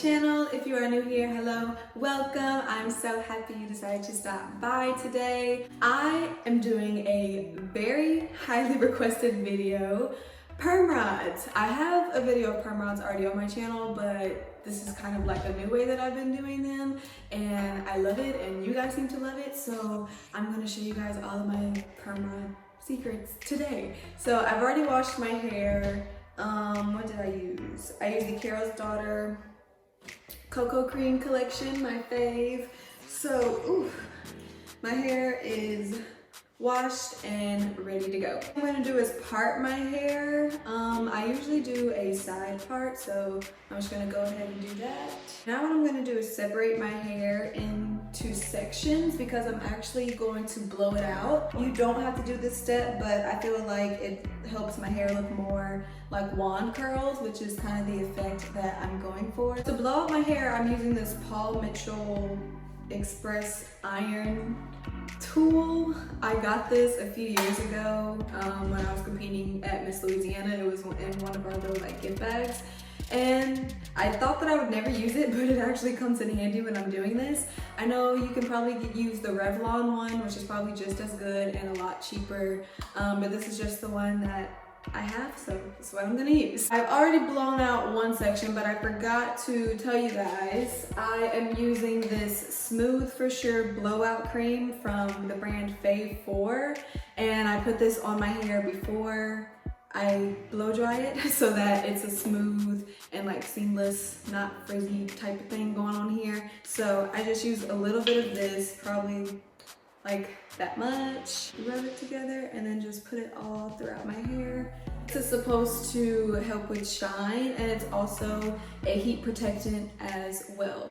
channel. If you are new here, hello, welcome. I'm so happy you decided to stop by today. I am doing a very highly requested video, perm rods. I have a video of perm rods already on my channel, but this is kind of like a new way that I've been doing them, and I love it, and you guys seem to love it, so I'm gonna show you guys all of my perm rod secrets today. So I've already washed my hair. What did I use? I used the Carol's Daughter Cocoa Cream collection, my fave. So, my hair is washed and ready to go. What I'm gonna do is part my hair. I usually do a side part, so I'm just gonna go ahead and do that. Now what I'm gonna do is separate my hair into sections because I'm actually going to blow it out. You don't have to do this step, but I feel like it helps my hair look more like wand curls, which is kind of the effect that I'm going for. To blow out my hair, I'm using this Paul Mitchell Express Iron tool. I got this a few years ago when I was competing at Miss Louisiana. It was in one of our little like gift bags, and I thought that I would never use it, but it actually comes in handy when I'm doing this. I know you can probably use the Revlon one, which is probably just as good and a lot cheaper, but this is just the one that I have, so that's what I'm gonna use. I've already blown out one section, but I forgot to tell you guys, I am using this Smooth For Sure blowout cream from the brand Fave 4, and I put this on my hair before I blow dry it so that it's a smooth and like seamless, not frizzy type of thing going on here. So I just use a little bit of this, probably like that much, rub it together, and then just put it all throughout my hair. This is supposed to help with shine, and it's also a heat protectant as well.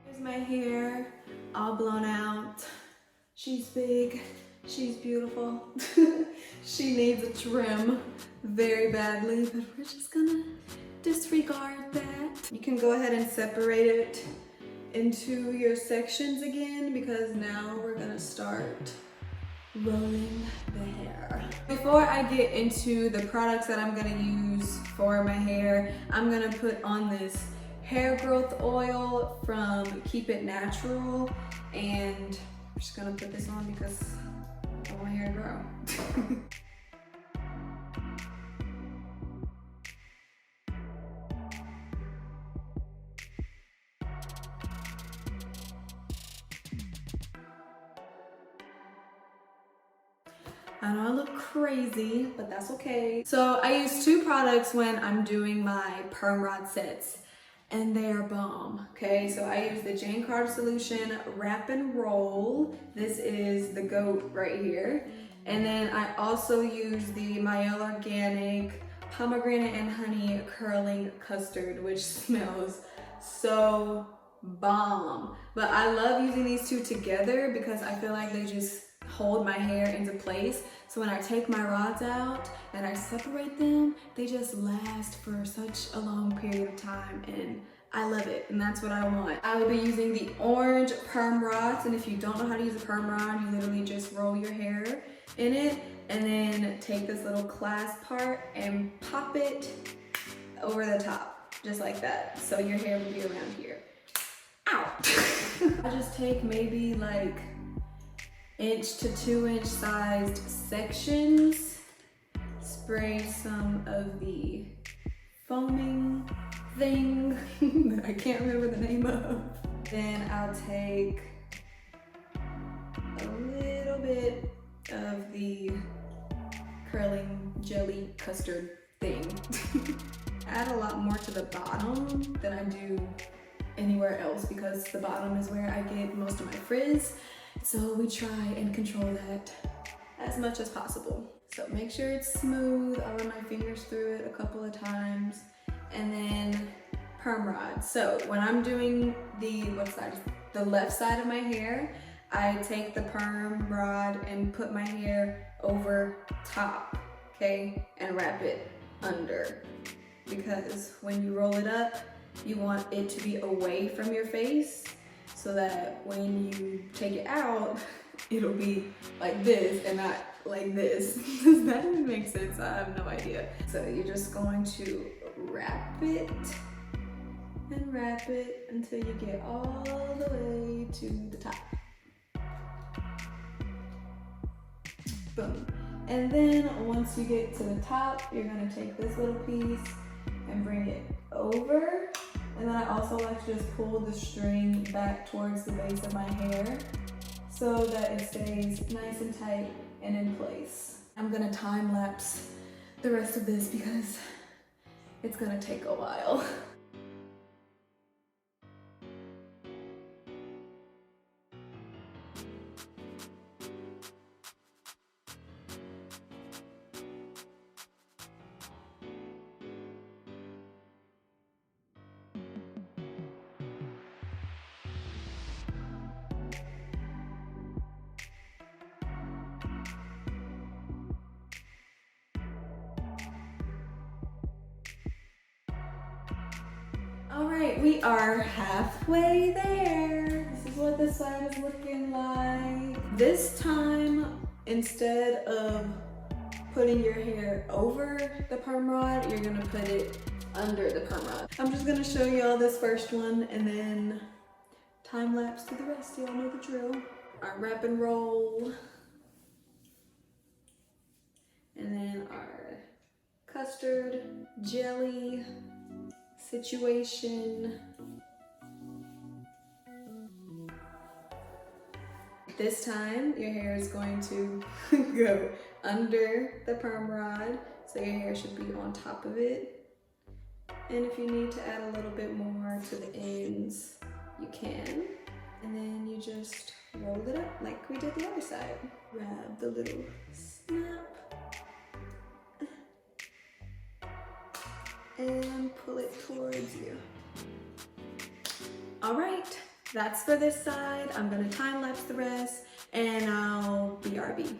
Here's my hair, all blown out. She's big, she's beautiful. She needs a trim very badly, but we're just gonna disregard that. You can go ahead and separate it into your sections again, because now we're gonna start rolling the hair. Before I get into the products that I'm gonna use for my hair, I'm gonna put on this hair growth oil from Keep It Natural, and I'm just gonna put this on because I want my hair to grow. I know I look crazy, but that's okay. So I use two products when I'm doing my perm rod sets, and they are bomb. Okay, so I use the Jane Carter Solution Wrap and Roll. This is the GOAT right here. And then I also use the Mielle Organic Pomegranate and Honey Curling Custard, which smells so bomb. But I love using these two together because I feel like they just hold my hair into place. So when I take my rods out and I separate them, they just last for such a long period of time, and I love it, and that's what I want. I will be using the orange perm rods, and if you don't know how to use a perm rod, you literally just roll your hair in it and then take this little clasp part and pop it over the top, just like that. So your hair will be around here. Ow! I just take maybe like 1 to 2 inch sized sections, spray some of the foaming thing that I can't remember the name of. Then I'll take a little bit of the curling jelly custard thing. Add a lot more to the bottom than I do anywhere else because the bottom is where I get most of my frizz. So we try and control that as much as possible. So make sure it's smooth. I'll run my fingers through it a couple of times, and then perm rod. So when I'm doing the left side of my hair, I take the perm rod and put my hair over top, okay, and wrap it under, because when you roll it up, you want it to be away from your face so that when you take it out, it'll be like this and not like this. Does that even make sense? I have no idea. So you're just going to wrap it and wrap it until you get all the way to the top. Boom. And then once you get to the top, you're gonna take this little piece and bring it over. And then I also like to just pull the string back towards the base of my hair so that it stays nice and tight and in place. I'm gonna time lapse the rest of this because it's gonna take a while. All right, we are halfway there. This is what this side is looking like. This time, instead of putting your hair over the perm rod, you're gonna put it under the perm rod. I'm just gonna show you all this first one and then time lapse to the rest. Y'all know the drill. Our wrap and roll. And then our custard jelly situation. This time your hair is going to go under the perm rod, so your hair should be on top of it. And if you need to add a little bit more to the ends, you can. And then you just roll it up like we did the other side. Grab the little snap and pull it towards you. All right, that's for this side. I'm gonna time lapse the rest and I'll BRB.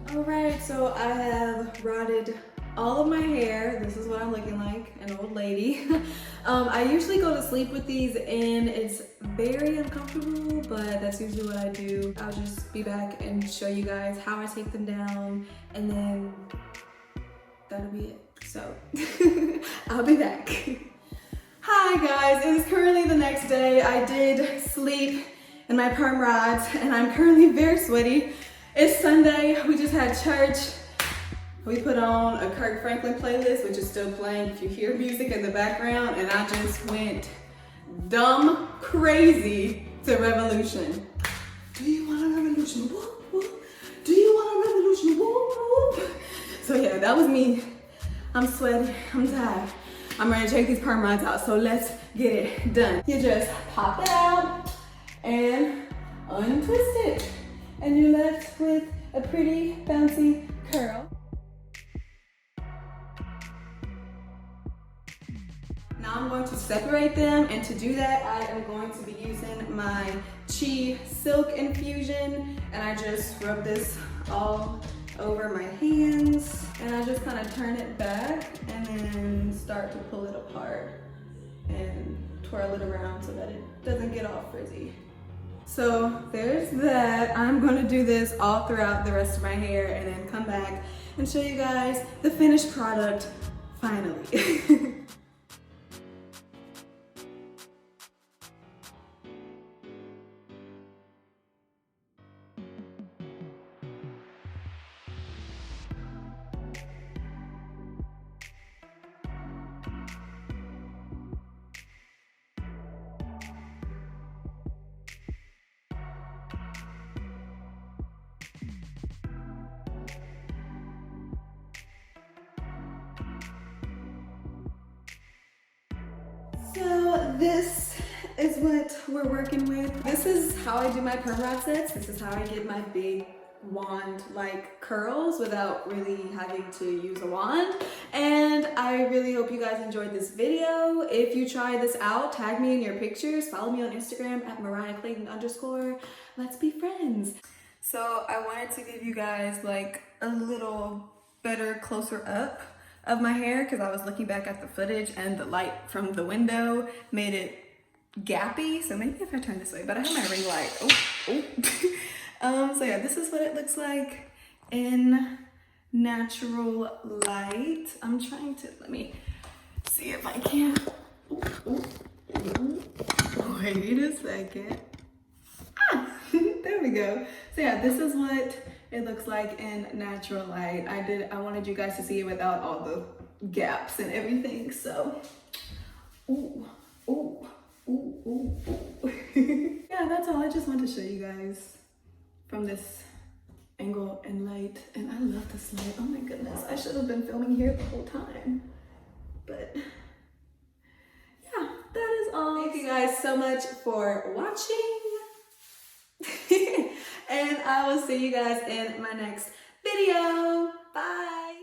All right, so I have rotted all of my hair. This is what I'm looking like, an old lady. I usually go to sleep with these and it's very uncomfortable, but that's usually what I do. I'll just be back and show you guys how I take them down, and then that'll be it. So I'll be back. Hi guys, it is currently the next day. I did sleep in my perm rods and I'm currently very sweaty. It's Sunday, we just had church. We put on a Kirk Franklin playlist, which is still playing if you hear music in the background, and I just went dumb crazy to Revolution. Do you want a revolution? Whoop, whoop. Do you want a revolution? Whoop, whoop. So yeah, that was me. I'm sweaty, I'm tired. I'm ready to take these perm rods out, so let's get it done. You just pop it out and untwist it, and you're left with a pretty bouncy curl. Now I'm going to separate them, and to do that I am going to be using my Chi Silk Infusion, and I just rub this all over my hands, and I just kind of turn it back and then start to pull it apart and twirl it around so that it doesn't get all frizzy. So there's that. I'm going to do this all throughout the rest of my hair and then come back and show you guys the finished product finally. this is what we're working with. This is how I do my perm rod sets. This is how I get my big wand like curls without really having to use a wand. And I really hope you guys enjoyed this video. If you try this out, tag me in your pictures. Follow me on Instagram at @MariahClayton_. Let's be friends. So I wanted to give you guys like a little better closer up of my hair because I was looking back at the footage and the light from the window made it gappy. So maybe if I turn this way, but I have my ring light. So yeah, this is what it looks like in natural light. I'm trying to, let me see if I can. Wait a second. There we go. So yeah, this is what it looks like in natural light. I wanted you guys to see it without all the gaps and everything. So, yeah, that's all. I just wanted to show you guys from this angle and light. And I love this light. Oh my goodness, I should have been filming here the whole time. But yeah, that is all. Thank you guys so much for watching. And I will see you guys in my next video. Bye.